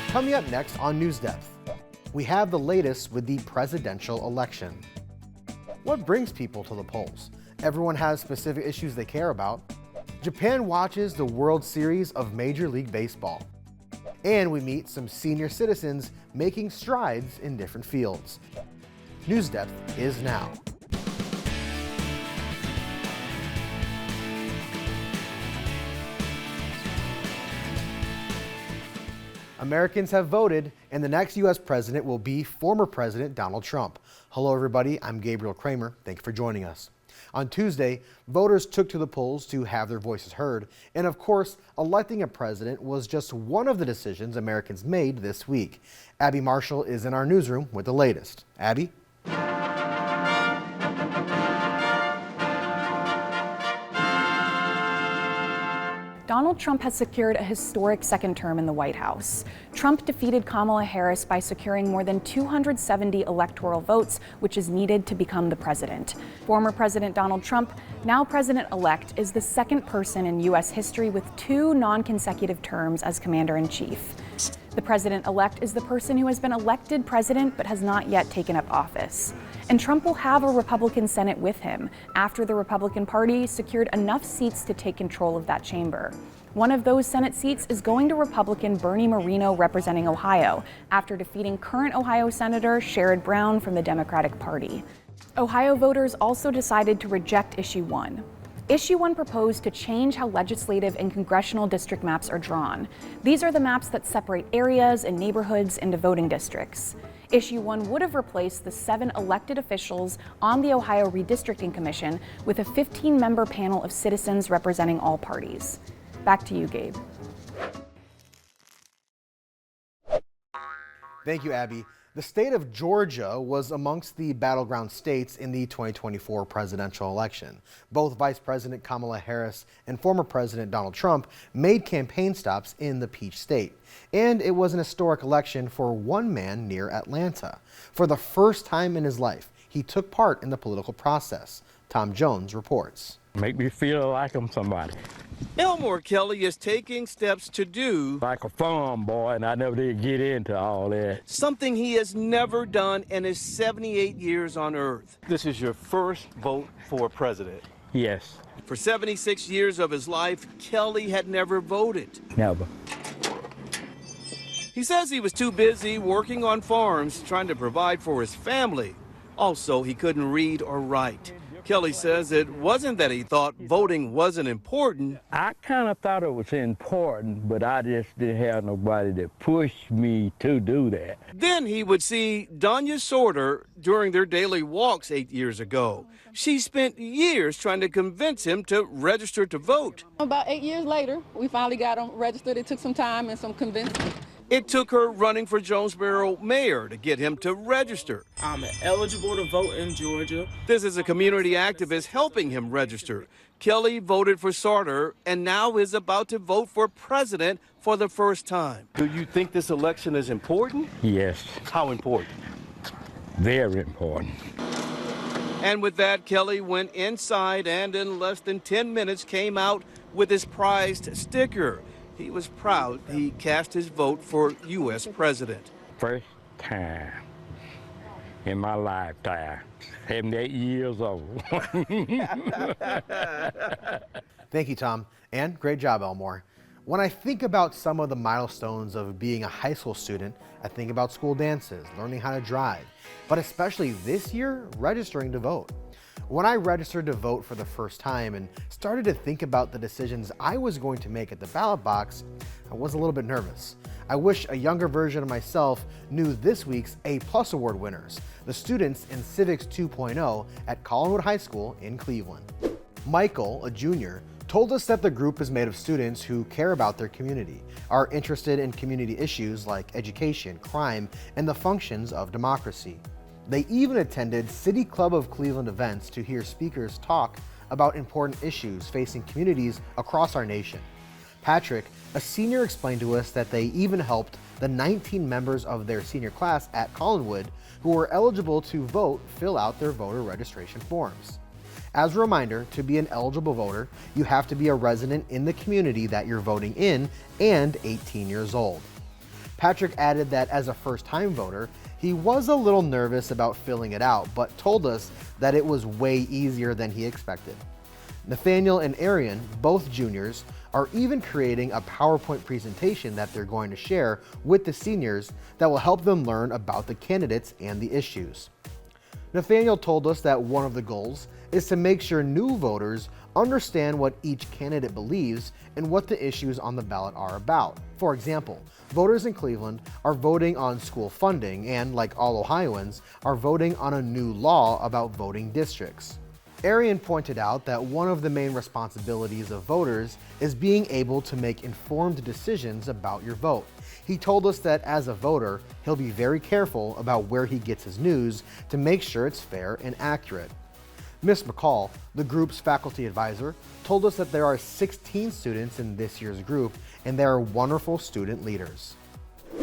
Coming up next on NewsDepth, we have the latest with the presidential election. What brings people to the polls? Everyone has specific issues they care about. Japan watches the World Series of Major League Baseball. And we meet some senior citizens making strides in different fields. NewsDepth is now. Americans have voted, and the next U.S. president will be former President Donald Trump. Hello, everybody. I'm Gabriel Kramer. Thank you for joining us. On Tuesday, voters took to the polls to have their voices heard. And of course, electing a president was just one of the decisions Americans made this week. Abby Marshall is in our newsroom with the latest. Abby? Donald Trump has secured a historic second term in the White House. Trump defeated Kamala Harris by securing more than 270 electoral votes, which is needed to become the president. Former President Donald Trump, now president-elect, is the second person in U.S. history with 2 non-consecutive terms as commander-in-chief. The president-elect is the person who has been elected president but has not yet taken up office. And Trump will have a Republican Senate with him after the Republican Party secured enough seats to take control of that chamber. One of those Senate seats is going to Republican Bernie Moreno representing Ohio after defeating current Ohio Senator Sherrod Brown from the Democratic Party. Ohio voters also decided to reject Issue 1. Issue 1 proposed to change how legislative and congressional district maps are drawn. These are the maps that separate areas and neighborhoods into voting districts. Issue 1 would have replaced the 7 elected officials on the Ohio Redistricting Commission with a 15-member panel of citizens representing all parties. Back to you, Gabe. Thank you, Abby. The state of Georgia was amongst the battleground states in the 2024 presidential election. Both Vice President Kamala Harris and former President Donald Trump made campaign stops in the Peach State. And it was an historic election for one man near Atlanta. For the first time in his life, he took part in the political process. Tom Jones reports. Make me feel like I'm somebody. Elmore Kelly is taking steps to do Like a farm boy, and I never did get into all that. something he has never done in his 78 years on Earth. This is your first vote for president. Yes, For 76 years of his life, Kelly had never voted. never. He says he was too busy working on farms, trying to provide for his family. Also, he couldn't read or write. Kelly says it wasn't that he thought voting wasn't important. I kind of thought it was important, but I just didn't have nobody that pushed me to do that. Then he would see Danya Sorter during their daily walks 8 years ago. She spent years trying to convince him to register to vote. About 8 years later, we finally got him registered. It took some time and some convincing. It took her running for Jonesboro mayor to get him to register. I'm eligible to vote in Georgia. This is a community activist helping him register. Kelly voted for Sorter and now is about to vote for president for the first time. Do you think this election is important? Yes, How important? very important. And with that, Kelly went inside and in less than 10 minutes came out with his prized sticker. He was proud he cast his vote for U.S. president. First time in my lifetime, 78 years old. Thank you, Tom, and great job, Elmore. When I think about some of the milestones of being a high school student, I think about school dances, learning how to drive, but especially this year, registering to vote. When I registered to vote for the first time and started to think about the decisions I was going to make at the ballot box, I was a little bit nervous. I wish a younger version of myself knew this week's A+ award winners, the students in Civics 2.0 at Collinwood High School in Cleveland. Michael, a junior, told us that the group is made of students who care about their community, are interested in community issues like education, crime, and the functions of democracy. They even attended City Club of Cleveland events to hear speakers talk about important issues facing communities across our nation. Patrick, a senior, explained to us that they even helped the 19 members of their senior class at Collinwood who were eligible to vote fill out their voter registration forms. As a reminder, to be an eligible voter, you have to be a resident in the community that you're voting in and 18 years old. Patrick added that as a first-time voter, he was a little nervous about filling it out, but told us that it was way easier than he expected. Nathaniel and Arian, both juniors, are even creating a PowerPoint presentation that they're going to share with the seniors that will help them learn about the candidates and the issues. Nathaniel told us that one of the goals is to make sure new voters understand what each candidate believes and what the issues on the ballot are about. For example, voters in Cleveland are voting on school funding and, like all Ohioans, are voting on a new law about voting districts. Arian pointed out that one of the main responsibilities of voters is being able to make informed decisions about your vote. He told us that as a voter, he'll be very careful about where he gets his news to make sure it's fair and accurate. Ms. McCall, the group's faculty advisor, told us that there are 16 students in this year's group and they are wonderful student leaders.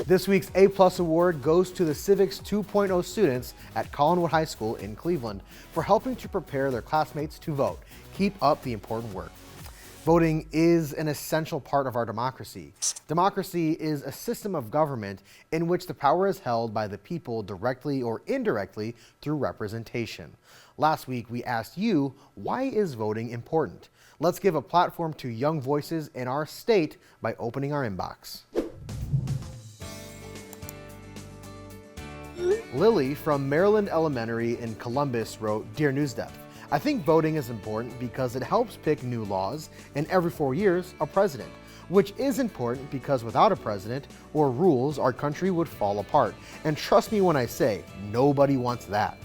This week's A+ award goes to the Civics 2.0 students at Collinwood High School in Cleveland for helping to prepare their classmates to vote. Keep up the important work. Voting is an essential part of our democracy. Democracy is a system of government in which the power is held by the people directly or indirectly through representation. Last week, we asked you, why is voting important? Let's give a platform to young voices in our state by opening our inbox. Lily from Maryland Elementary in Columbus wrote, "Dear NewsDepth, I think voting is important because it helps pick new laws and every 4 years a president, which is important because without a president or rules, our country would fall apart. And trust me when I say, nobody wants that."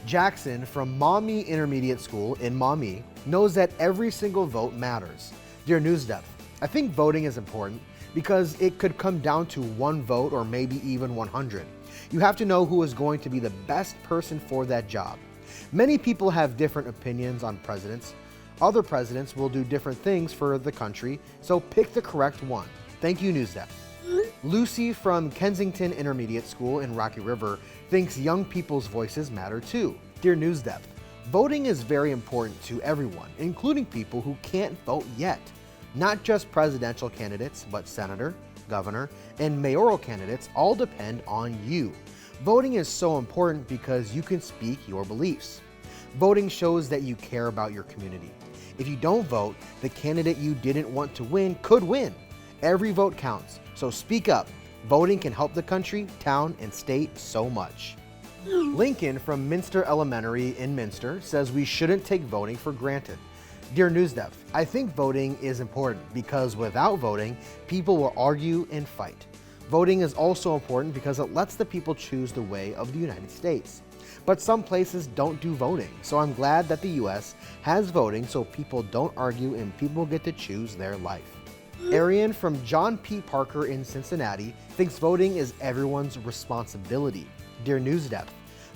Jackson from Maumee Intermediate School in Maumee knows that every single vote matters. Dear NewsDepth, I think voting is important because it could come down to one vote or maybe even 100. You have to know who is going to be the best person for that job. Many people have different opinions on presidents. Other presidents will do different things for the country, so pick the correct one. Thank you, NewsDepth. Lucy from Kensington Intermediate School in Rocky River thinks young people's voices matter too. Dear NewsDepth, voting is very important to everyone, including people who can't vote yet. Not just presidential candidates, but senator, governor, and mayoral candidates all depend on you. Voting is so important because you can speak your beliefs. Voting shows that you care about your community. If you don't vote, the candidate you didn't want to win could win. Every vote counts, so speak up. Voting can help the country, town, and state so much. Lincoln from Minster Elementary in Minster says we shouldn't take voting for granted. Dear NewsDepth, I think voting is important because without voting, people will argue and fight. Voting is also important because it lets the people choose the way of the United States. But some places don't do voting, so I'm glad that the US has voting so people don't argue and people get to choose their life. Arian from John P. Parker in Cincinnati thinks voting is everyone's responsibility. Dear NewsDepth,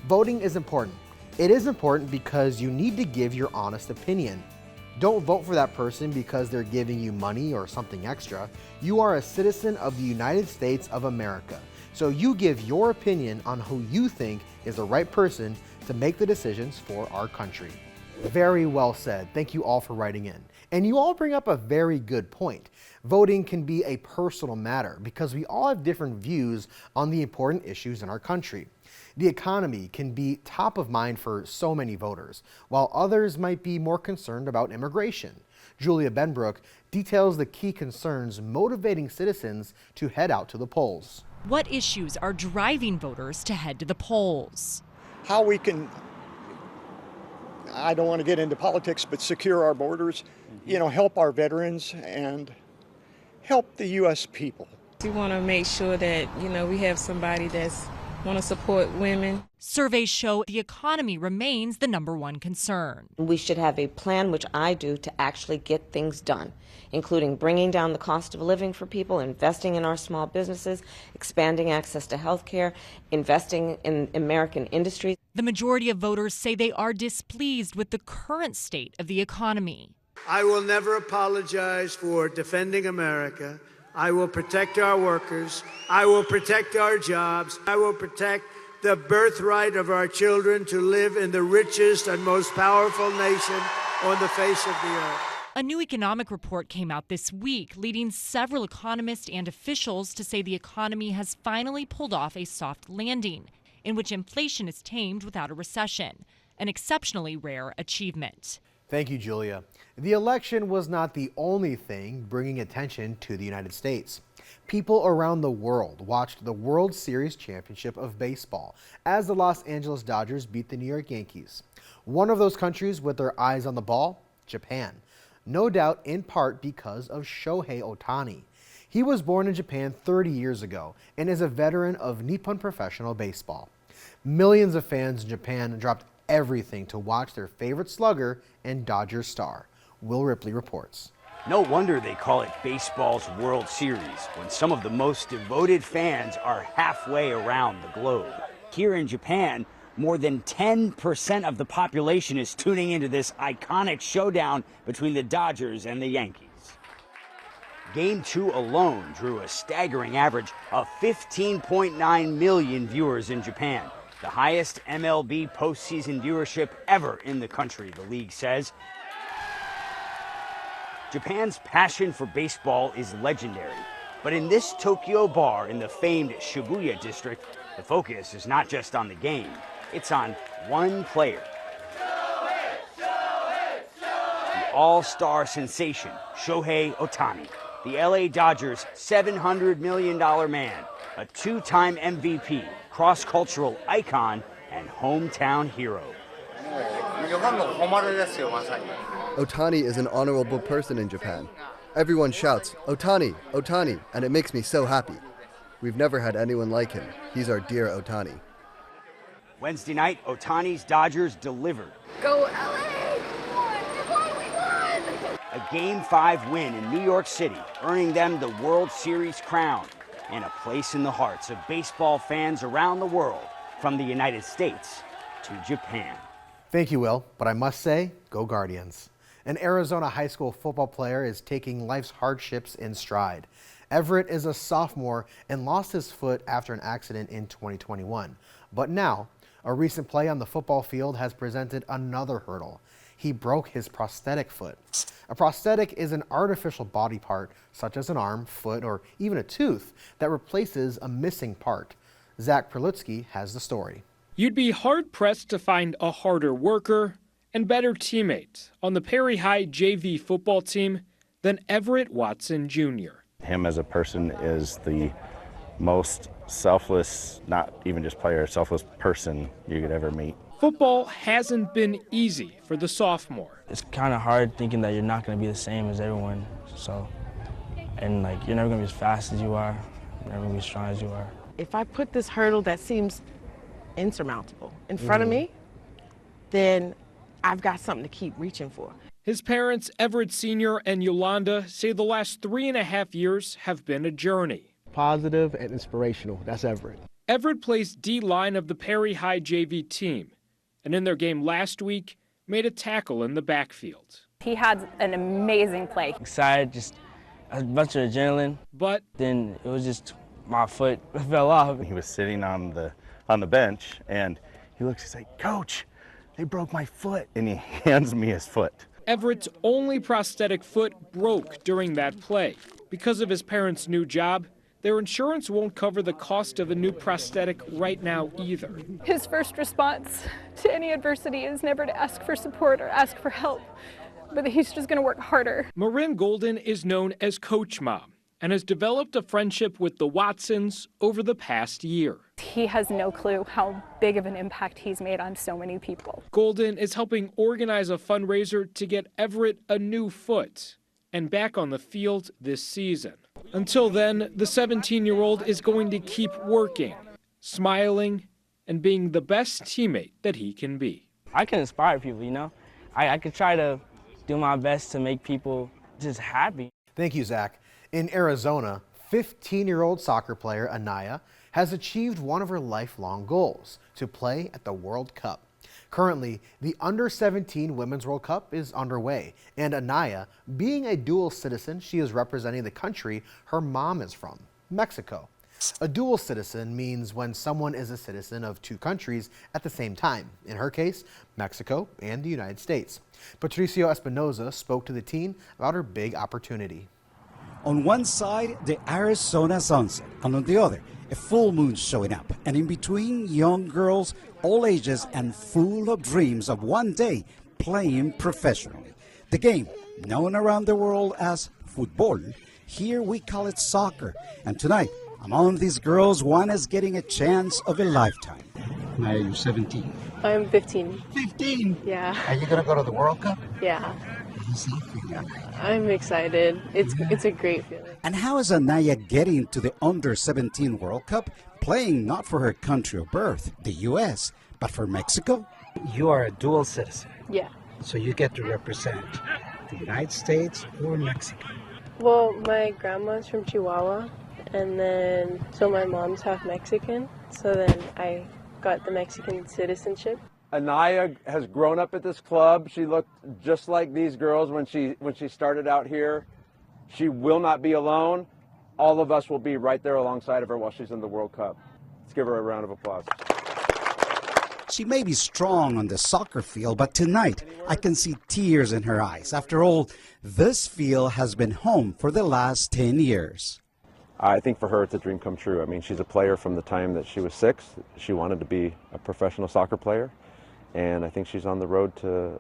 voting is important. It is important because you need to give your honest opinion. Don't vote for that person because they're giving you money or something extra. You are a citizen of the United States of America, so you give your opinion on who you think is the right person to make the decisions for our country. Very well said. Thank you all for writing in. And you all bring up a very good point. Voting can be a personal matter because we all have different views on the important issues in our country. The economy can be top of mind for so many voters, while others might be more concerned about immigration. Julia Benbrook details the key concerns motivating citizens to head out to the polls. What issues are driving voters to head to the polls? How we can, I don't want to get into politics, but secure our borders, help our veterans and help the U.S. people. We want to make sure that, we have somebody that's want to support women. Surveys show the economy remains the #1 concern. We should have a plan, which I do, to actually get things done, including bringing down the cost of living for people, investing in our small businesses, expanding access to health care, investing in American industries. The majority of voters say they are displeased with the current state of the economy. I will never apologize for defending America. I will protect our workers. I will protect our jobs. I will protect the birthright of our children to live in the richest and most powerful nation on the face of the earth. A new economic report came out this week, leading several economists and officials to say the economy has finally pulled off a soft landing, in which inflation is tamed without a recession, an exceptionally rare achievement. Thank you, Julia. The election was not the only thing bringing attention to the United States. People around the world watched the World Series Championship of Baseball as the Los Angeles Dodgers beat the New York Yankees. One of those countries with their eyes on the ball, Japan. No doubt in part because of Shohei Ohtani. He was born in Japan 30 years ago and is a veteran of Nippon professional baseball. Millions of fans in Japan dropped everything to watch their favorite slugger and Dodgers star. Will Ripley reports. No wonder they call it baseball's World Series when some of the most devoted fans are halfway around the globe. Here in Japan, more than 10% of the population is tuning into this iconic showdown between the Dodgers and the Yankees. Game 2 alone drew a staggering average of 15.9 million viewers in Japan, the highest MLB postseason viewership ever in the country, the league says. Japan's passion for baseball is legendary, but in this Tokyo bar in the famed Shibuya district, the focus is not just on the game, it's on one player. The all-star sensation, Shohei Ohtani, the LA Dodgers' $700 million man, a two-time MVP, cross-cultural icon, and hometown hero. Ohtani is an honorable person in Japan. Everyone shouts, "Ohtani, Ohtani," and it makes me so happy. We've never had anyone like him. He's our dear Ohtani. Wednesday night, Ohtani's Dodgers delivered. Go LA! We won! A Game 5 win in New York City, earning them the World Series crown and a place in the hearts of baseball fans around the world, from the United States to Japan. Thank you, Will, but I must say, go Guardians. An Arizona high school football player is taking life's hardships in stride. Everett is a sophomore and lost his foot after an accident in 2021. But now, a recent play on the football field has presented another hurdle. He broke his prosthetic foot. A prosthetic is an artificial body part, such as an arm, foot, or even a tooth, that replaces a missing part. Zach Perlutsky has the story. You'd be hard-pressed to find a harder worker and better teammate on the Perry High JV football team than Everett Watson Jr. Him as a person is the most selfless, not even just player, selfless person you could ever meet. Football hasn't been easy for the sophomore. It's kind of hard thinking that you're not going to be the same as everyone. And you're never going to be as fast as you are, you're never going to be as strong as you are. If I put this hurdle that seems insurmountable in front of me, then I've got something to keep reaching for. His parents, Everett Sr. and Yolanda, say the last 3.5 years have been a journey. Positive and inspirational. That's Everett. Everett plays D-line of the Perry High JV team, and in their game last week, made a tackle in the backfield. He had an amazing play. Excited, just a bunch of adrenaline. But then it was just my foot fell off. He was sitting on the bench, and he looks, he's like, "Coach, they broke my foot," and he hands me his foot. Everett's only prosthetic foot broke during that play. Because of his parents' new job, their insurance won't cover the cost of a new prosthetic right now either. His first response to any adversity is never to ask for support or ask for help, but he's just going to work harder. Marin Golden is known as Coach Mom and has developed a friendship with the Watsons over the past year. He has no clue how big of an impact he's made on so many people. Golden is helping organize a fundraiser to get Everett a new foot and back on the field this season. Until then, the 17-year-old is going to keep working, smiling, and being the best teammate that he can be. I can inspire people, you know? I could try to do my best to make people just happy. Thank you, Zach. In Arizona, 15-year-old soccer player Anaya has achieved one of her lifelong goals, to play at the World Cup. Currently, the Under-17 Women's World Cup is underway, and Anaya, being a dual citizen, she is representing the country her mom is from, Mexico. A dual citizen means when someone is a citizen of two countries at the same time. In her case, Mexico and the United States. Patricio Espinoza spoke to the teen about her big opportunity. On one side, the Arizona sunset, and on the other, a full moon showing up. And in between, young girls, all ages, and full of dreams of one day playing professionally. The game, known around the world as football, here we call it soccer. And tonight, among these girls, one is getting a chance of a lifetime. Now you're 17. I'm 15. 15? Yeah. Are you going to go to the World Cup? Yeah. How's that feeling? I'm excited. It's a great feeling. And how is Anaya getting to the Under-17 World Cup, playing not for her country of birth, the U.S., but for Mexico? You are a dual citizen, Yeah. so you get to represent the United States or Mexico. Well, my grandma's from Chihuahua, and then so my mom's half Mexican. So then I got the Mexican citizenship. Anaya has grown up at this club. She looked just like these girls when she started out here. She will not be alone. All of us will be right there alongside of her while she's in the World Cup. Let's give her a round of applause. She may be strong on the soccer field, but tonight I can see tears in her eyes. After all, this field has been home for the last 10 years. I think for her it's a dream come true. I mean, she's a player from the time that she was 6. She wanted to be a professional soccer player. And I think she's on the road to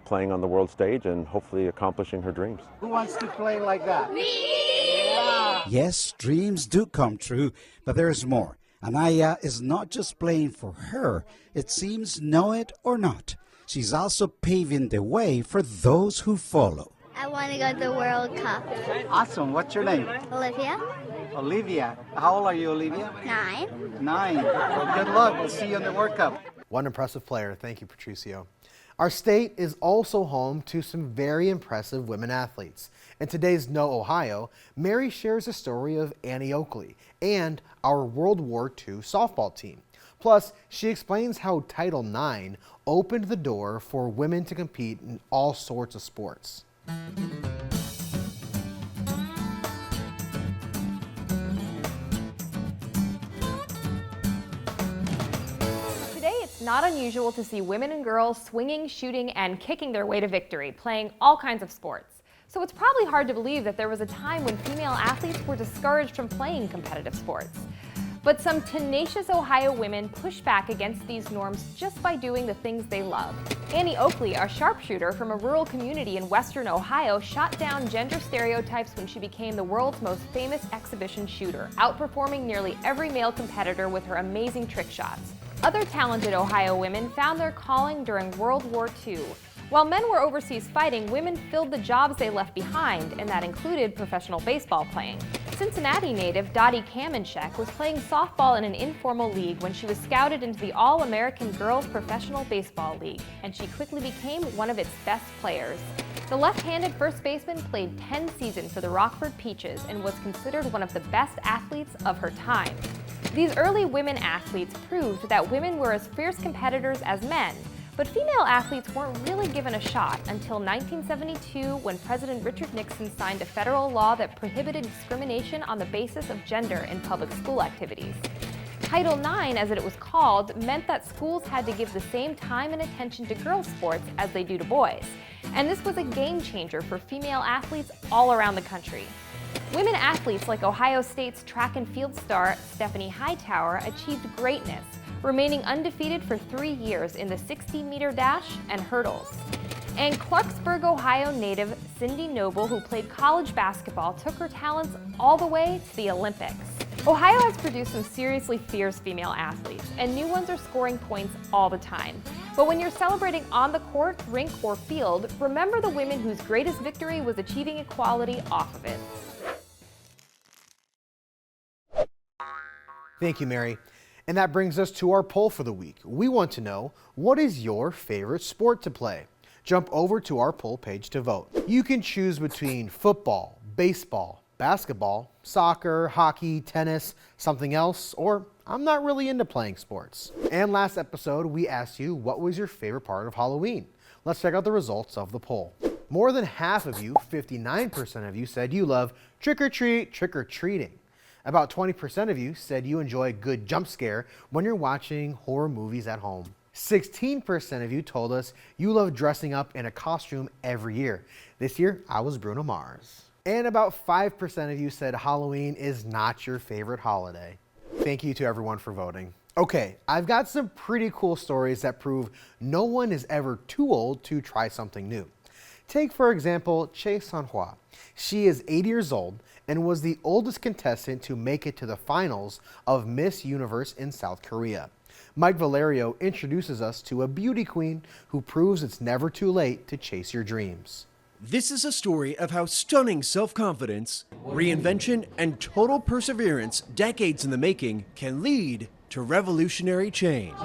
playing on the world stage and hopefully accomplishing her dreams. Who wants to play like that? Yes, dreams do come true, but there's more. Anaya is not just playing for her. It seems, know it or not, she's also paving the way for those who follow. I want to go to the World Cup. Awesome. What's your name? Olivia, Olivia. How old are you, Olivia? 9. 9. Well, good luck. We'll see you in the World Cup. One impressive player. Thank you, Patricio. Our state is also home to some very impressive women athletes. In today's No Ohio, Mary shares a story of Annie Oakley and our World War II softball team. Plus, she explains how Title IX opened the door for women to compete in all sorts of sports. It's not unusual to see women and girls swinging, shooting, and kicking their way to victory, playing all kinds of sports. So it's probably hard to believe that there was a time when female athletes were discouraged from playing competitive sports. But some tenacious Ohio women push back against these norms just by doing the things they love. Annie Oakley, a sharpshooter from a rural community in western Ohio, shot down gender stereotypes when she became the world's most famous exhibition shooter, outperforming nearly every male competitor with her amazing trick shots. Other talented Ohio women found their calling during World War II. While men were overseas fighting, women filled the jobs they left behind, and that included professional baseball playing. Cincinnati native Dottie Kamenchek was playing softball in an informal league when she was scouted into the All-American Girls Professional Baseball League, and she quickly became one of its best players. The left-handed first baseman played 10 seasons for the Rockford Peaches and was considered one of the best athletes of her time. These early women athletes proved that women were as fierce competitors as men, but female athletes weren't really given a shot until 1972 when President Richard Nixon signed a federal law that prohibited discrimination on the basis of gender in public school activities. Title IX, as it was called, meant that schools had to give the same time and attention to girls' sports as they do to boys. And this was a game changer for female athletes all around the country. Women athletes like Ohio State's track and field star Stephanie Hightower achieved greatness, remaining undefeated for 3 years in the 60-meter dash and hurdles. And Clarksburg, Ohio native Cindy Noble, who played college basketball, took her talents all the way to the Olympics. Ohio has produced some seriously fierce female athletes, and new ones are scoring points all the time. But when you're celebrating on the court, rink, or field, remember the women whose greatest victory was achieving equality off of it. Thank you, Mary. And that brings us to our poll for the week. We want to know, what is your favorite sport to play? Jump over to our poll page to vote. You can choose between football, baseball, basketball, soccer, hockey, tennis, something else, or I'm not really into playing sports. And last episode, we asked you, what was your favorite part of Halloween? Let's check out the results of the poll. More than half of you, 59% of you, said you love trick-or-treat, trick-or-treating. About 20% of you said you enjoy a good jump scare when you're watching horror movies at home. 16% of you told us you love dressing up in a costume every year. This year, I was Bruno Mars. And about 5% of you said Halloween is not your favorite holiday. Thank you to everyone for voting. Okay, I've got some pretty cool stories that prove no one is ever too old to try something new. Take, for example, Che Sanhua. She is 80 years old and was the oldest contestant to make it to the finals of Miss Universe in South Korea. Mike Valerio introduces us to a beauty queen who proves it's never too late to chase your dreams. This is a story of how stunning self-confidence, reinvention, and total perseverance, decades in the making, can lead to revolutionary change.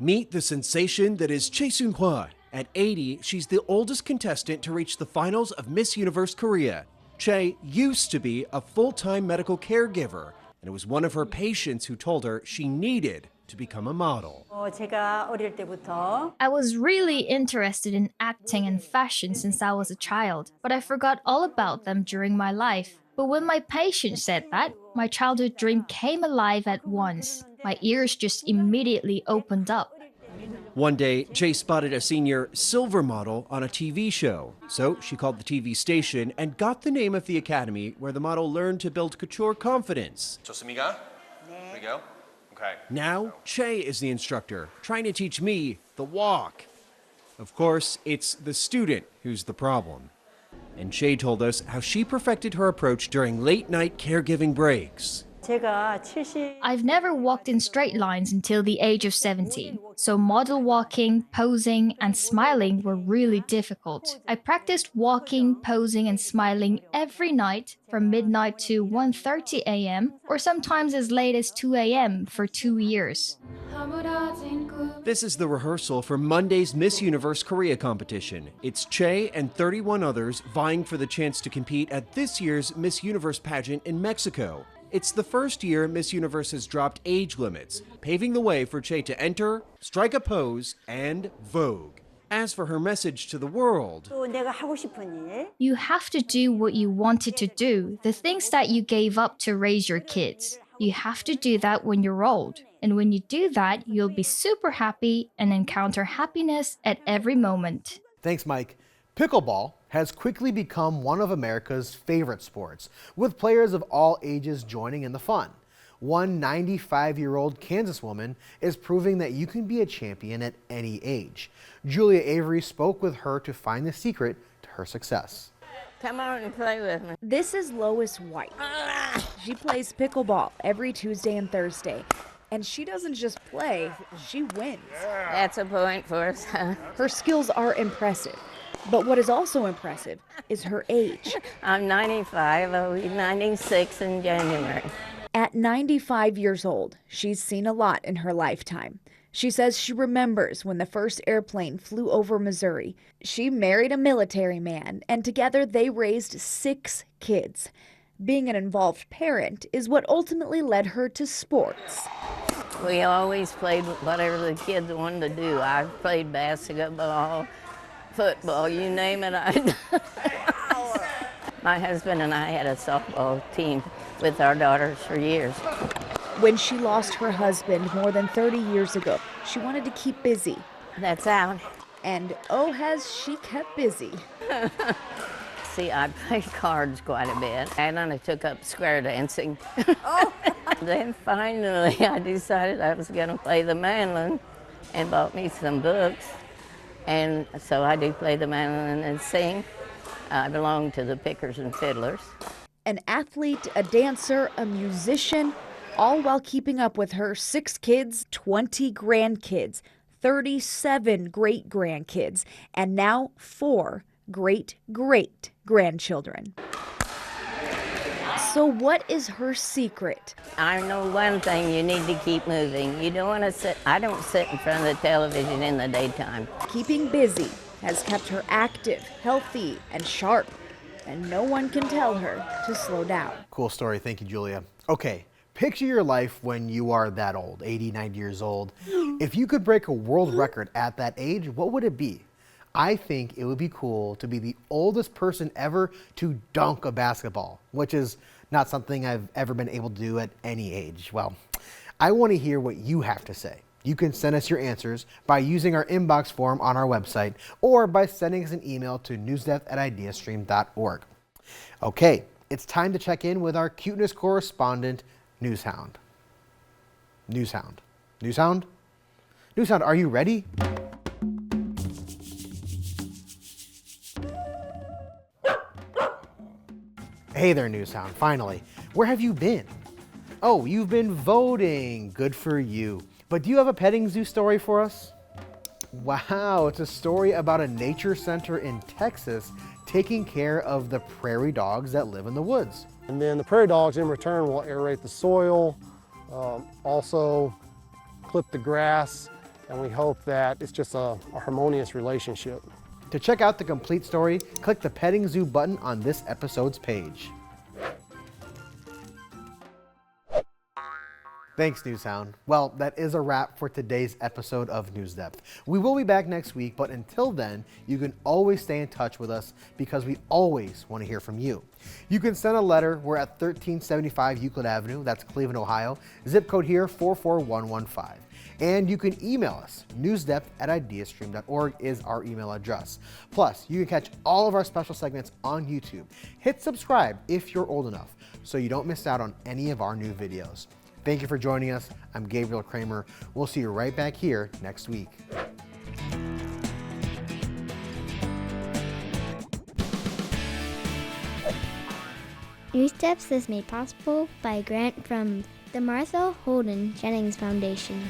Meet the sensation that is Che Soon-hwa. At 80, she's the oldest contestant to reach the finals of Miss Universe Korea. Che used to be a full-time medical caregiver, and it was one of her patients who told her she needed to become a model. I was really interested in acting and fashion since I was a child, but I forgot all about them during my life. But when my patient said that, my childhood dream came alive at once. My ears just immediately opened up. One day, Che spotted a senior silver model on a TV show. So she called the TV station and got the name of the academy where the model learned to build couture confidence. 좋습니까? There we go. Okay. Now, Che is the instructor, trying to teach me the walk. Of course, it's the student who's the problem. And Che told us how she perfected her approach during late-night caregiving breaks. I've never walked in straight lines until the age of 17, so model walking, posing, and smiling were really difficult. I practiced walking, posing, and smiling every night from midnight to 1:30 a.m. or sometimes as late as 2 a.m. for 2 years. This is the rehearsal for Monday's Miss Universe Korea competition. It's Che and 31 others vying for the chance to compete at this year's Miss Universe pageant in Mexico. It's the first year Miss Universe has dropped age limits, paving the way for Che to enter, strike a pose, and vogue. As for her message to the world, you have to do what you wanted to do, the things that you gave up to raise your kids. You have to do that when you're old. And when you do that, you'll be super happy and encounter happiness at every moment. Thanks, Mike. Pickleball has quickly become one of America's favorite sports, with players of all ages joining in the fun. One 95-year-old Kansas woman is proving that you can be a champion at any age. Julia Avery spoke with her to find the secret to her success. Come on and play with me. This is Lois White. She plays pickleball every Tuesday and Thursday. And she doesn't just play, she wins. That's a point for us. Her skills are impressive. But what is also impressive is her age. I'm 95, I'll be 96 in January. At 95 years old, she's seen a lot in her lifetime. She says she remembers when the first airplane flew over Missouri. She married a military man, and together they raised 6 kids. Being an involved parent is what ultimately led her to sports. We always played whatever the kids wanted to do. I played basketball, football, you name it. My husband and I had a softball team with our daughters for years. When she lost her husband more than 30 years ago, she wanted to keep busy. That's out. And oh, has she kept busy. See, I played cards quite a bit, and I took up square dancing. Then finally I decided I was going to play the mandolin and bought me some books. And so I do play the mandolin and sing. I belong to the Pickers and Fiddlers. An athlete, a dancer, a musician, all while keeping up with her 6 kids, 20 grandkids, 37 great-grandkids, and now 4 great-great-grandchildren. So what is her secret? I know one thing, you need to keep moving. You don't want to sit, I don't sit in front of the television in the daytime. Keeping busy has kept her active, healthy, and sharp, and no one can tell her to slow down. Cool story. Thank you, Julia. Okay, picture your life when you are that old, 80, 90 years old. If you could break a world record at that age, what would it be? I think it would be cool to be the oldest person ever to dunk a basketball, which is not something I've ever been able to do at any age. Well, I want to hear what you have to say. You can send us your answers by using our inbox form on our website or by sending us an email to newsdepth@ideastream.org. Okay, it's time to check in with our cuteness correspondent, Newshound. Newshound, are you ready? Hey there, Newshound, finally. Where have you been? Oh, you've been voting. Good for you. But do you have a petting zoo story for us? Wow, it's a story about a nature center in Texas taking care of the prairie dogs that live in the woods. And then the prairie dogs in return will aerate the soil, also clip the grass, and we hope that it's just a harmonious relationship. To check out the complete story, click the Petting Zoo button on this episode's page. Thanks, Newshound. Well, that is a wrap for today's episode of NewsDepth. We will be back next week, but until then, you can always stay in touch with us because we always want to hear from you. You can send a letter. We're at 1375 Euclid Avenue, that's Cleveland, Ohio. Zip code here, 44115. And you can email us. newsdepth@ideastream.org is our email address. Plus, you can catch all of our special segments on YouTube. Hit subscribe if you're old enough so you don't miss out on any of our new videos. Thank you for joining us. I'm Gabriel Kramer. We'll see you right back here next week. NewsDepth is made possible by a grant from the Martha Holden Jennings Foundation.